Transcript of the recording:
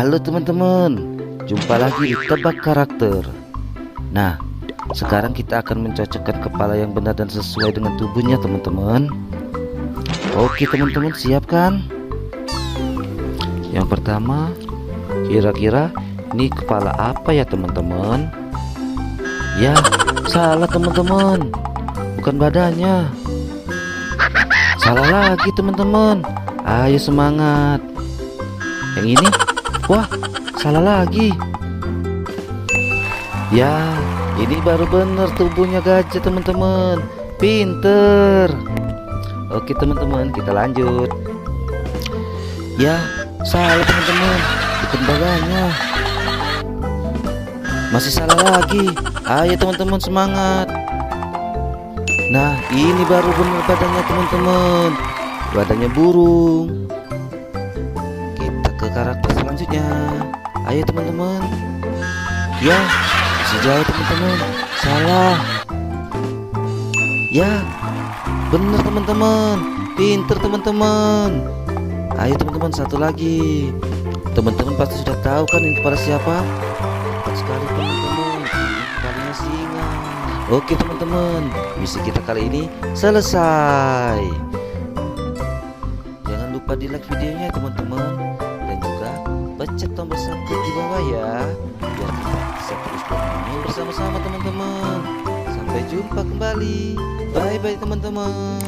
Halo teman-teman, jumpa lagi di Tebak Karakter. Nah, sekarang kita akan mencocokkan kepala yang benar dan sesuai dengan tubuhnya teman-teman. Oke teman-teman, siap kan? Yang pertama, kira-kira ini kepala apa ya teman-teman? Ya, salah teman-teman, bukan badannya. Salah lagi teman-teman. Ayo semangat. Yang ini, wah, salah lagi. Ya, ini baru bener tubuhnya gajah teman-teman. Pinter. Oke teman-teman, kita lanjut. Ya, salah teman-teman, bukan badannya. Masih salah lagi. Ayo teman-teman semangat. Nah, ini baru bener badannya teman-teman. Badannya burung. Kita ke karakter selanjutnya. Ayo teman-teman. Ya, masih jauh teman-teman. Salah. Ya, bener teman-teman. Pinter teman-teman. Ayo teman-teman, satu lagi. Teman-teman pasti sudah tahu kan ini kepala siapa? Tepat sekali teman-teman. Ini kepalanya singa. Oke teman-teman, misi kita kali ini selesai. Jangan lupa di like videonya teman-teman, dan juga pencet tombol subscribe di bawah ya, biar kita bisa terus bermain bersama-sama teman-teman. Sampai jumpa kembali. Bye bye teman-teman.